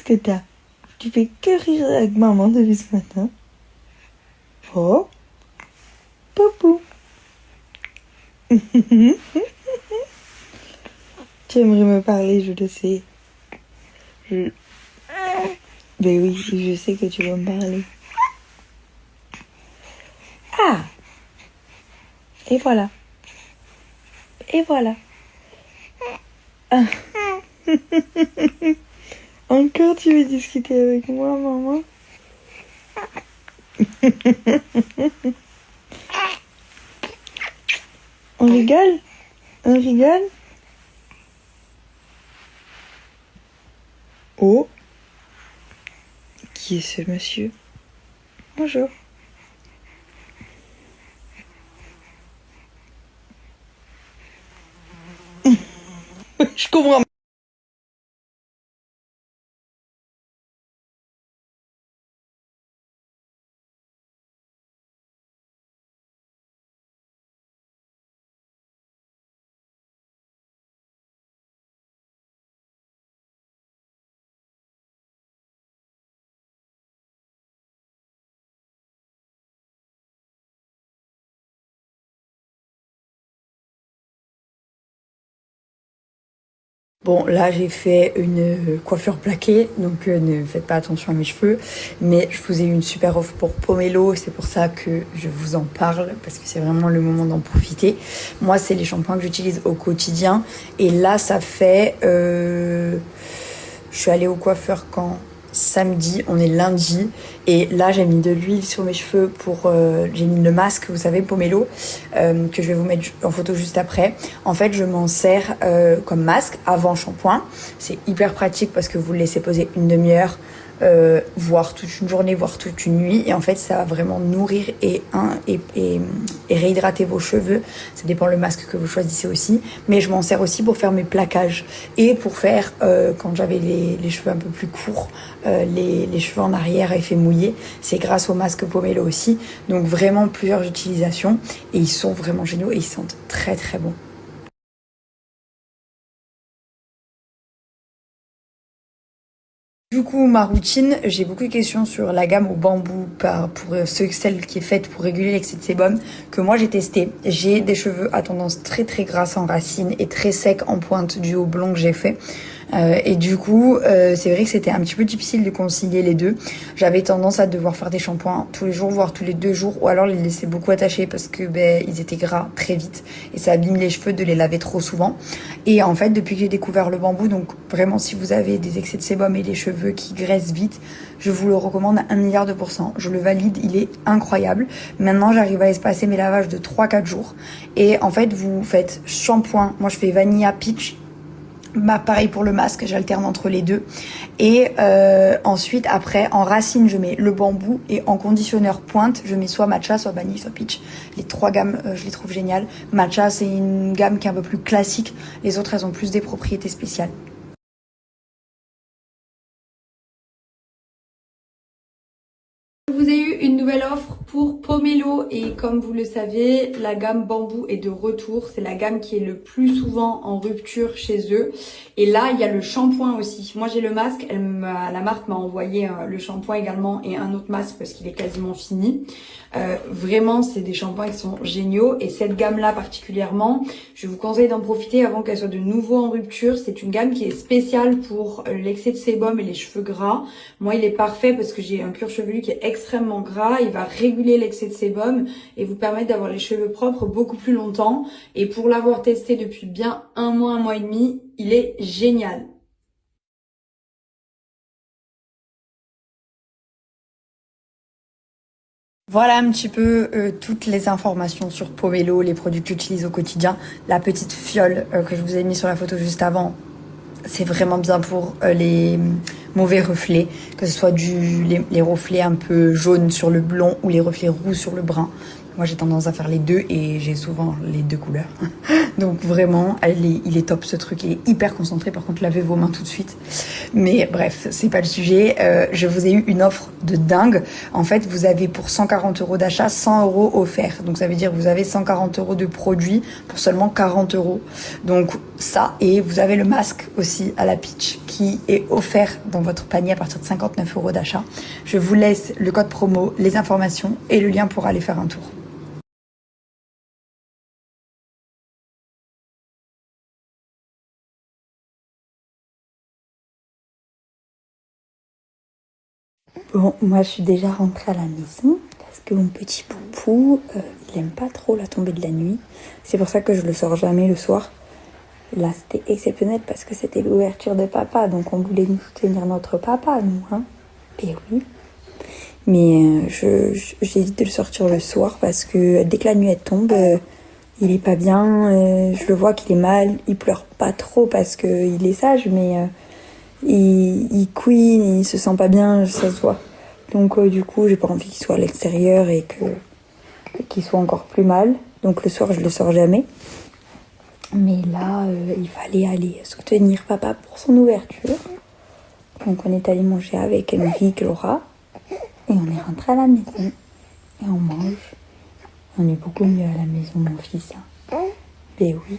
Qu'est-ce que t'as? Tu fais que rire avec maman depuis ce matin. Oh, Poupou. Tu aimerais me parler, je le sais. Je... Ben oui, je sais que tu veux me parler. Ah! Et voilà. Et voilà. Ah. Encore tu veux discuter avec moi, maman? On rigole? On rigole? Oh! Qui est ce monsieur? Bonjour. Je comprends. Bon, là, j'ai fait une coiffure plaquée, donc ne faites pas attention à mes cheveux. Mais je vous ai eu une super offre pour Pomelo, c'est pour ça que je vous en parle, parce que c'est vraiment le moment d'en profiter. Moi, c'est les shampoings que j'utilise au quotidien. Et là, ça fait... Je suis allée au coiffeur quand? Samedi, on est lundi, et là j'ai mis de l'huile sur mes cheveux pour j'ai mis le masque, vous savez, Pomelo, que je vais vous mettre en photo juste après. En fait, je m'en sers comme masque avant shampoing. C'est hyper pratique parce que vous le laissez poser une demi-heure, voire toute une journée, voire toute une nuit, et en fait ça va vraiment nourrir et réhydrater vos cheveux. Ça dépend le masque que vous choisissez aussi, mais je m'en sers aussi pour faire mes plaquages et pour faire quand j'avais les cheveux un peu plus courts, les cheveux en arrière à effet mouillé. C'est grâce au masque Pomelo aussi, donc vraiment plusieurs utilisations, et ils sont vraiment géniaux et ils sentent très très bon. Du coup, ma routine, j'ai beaucoup de questions sur la gamme au bambou pour celle qui est faite pour réguler l'excès de sébum que moi j'ai testé. J'ai des cheveux à tendance très très grasse en racines et très secs en pointe dû au blond que j'ai fait. Et du coup, c'est vrai que c'était un petit peu difficile de concilier les deux. J'avais tendance à devoir faire des shampoings tous les jours, voire tous les 2 jours, ou alors les laisser beaucoup attachés parce que ils étaient gras très vite et ça abîme les cheveux de les laver trop souvent. Et en fait, depuis que j'ai découvert le bambou, donc vraiment si vous avez des excès de sébum et des cheveux qui graissent vite, je vous le recommande à 1 milliard %. Je le valide, il est incroyable. Maintenant, j'arrive à espacer mes lavages de 3-4 jours. Et en fait, vous faites shampoing. Moi, je fais vanilla peach. Bah, pareil pour le masque, j'alterne entre les deux. Et ensuite, après, en racine, je mets le bambou. Et en conditionneur pointe, je mets soit matcha, soit vanille, soit peach. Les 3 gammes, je les trouve géniales. Matcha, c'est une gamme qui est un peu plus classique. Les autres, elles ont plus des propriétés spéciales. Je vous ai eu une nouvelle offre pour Pomelo, et comme vous le savez, la gamme bambou est de retour. C'est la gamme qui est le plus souvent en rupture chez eux. Et là, il y a le shampoing aussi. Moi, j'ai le masque. La marque m'a envoyé le shampoing également et un autre masque parce qu'il est quasiment fini. Vraiment, c'est des shampoings qui sont géniaux. Et cette gamme-là particulièrement, je vous conseille d'en profiter avant qu'elle soit de nouveau en rupture. C'est une gamme qui est spéciale pour l'excès de sébum et les cheveux gras. Moi, il est parfait parce que j'ai un cuir chevelu qui est extrêmement gras. Il va réguler l'excès de sébum et vous permettre d'avoir les cheveux propres beaucoup plus longtemps. Et pour l'avoir testé depuis bien un mois et demi, il est génial. Voilà un petit peu toutes les informations sur Pomelo, les produits que j'utilise au quotidien. La petite fiole que je vous ai mis sur la photo juste avant, c'est vraiment bien pour les mauvais reflets, que ce soit les reflets un peu jaunes sur le blond ou les reflets roux sur le brun. Moi j'ai tendance à faire les deux et j'ai souvent les deux couleurs. Donc vraiment, il est top ce truc, il est hyper concentré. Par contre, lavez vos mains tout de suite. Mais bref, c'est pas le sujet. Je vous ai eu une offre de dingue. En fait, vous avez pour 140 € d'achat, 100 € offerts. Donc ça veut dire que vous avez 140 € de produits pour seulement 40 €. Donc ça, et vous avez le masque aussi à la Peach qui est offert dans votre panier à partir de 59 € d'achat. Je vous laisse le code promo, les informations et le lien pour aller faire un tour. Bon, moi je suis déjà rentrée à la maison parce que mon petit poupou, il aime pas trop la tombée de la nuit. C'est pour ça que je le sors jamais le soir. Là c'était exceptionnel parce que c'était l'ouverture de papa, donc on voulait nous soutenir notre papa, nous, hein. Et oui. Mais j'évite de le sortir le soir parce que dès que la nuit elle tombe, il est pas bien. Je le vois qu'il est mal. Il pleure pas trop parce qu'il est sage, mais il couine, il se sent pas bien, ça se voit. Donc du coup, j'ai pas envie qu'il soit à l'extérieur et qu'il soit encore plus mal. Donc le soir, je le sors jamais. Mais là, il fallait aller soutenir papa pour son ouverture. Donc on est allé manger avec Enrique, Laura. Et on est rentré à la maison. Et on mange. On est beaucoup mieux à la maison, mon fils. Mais oui.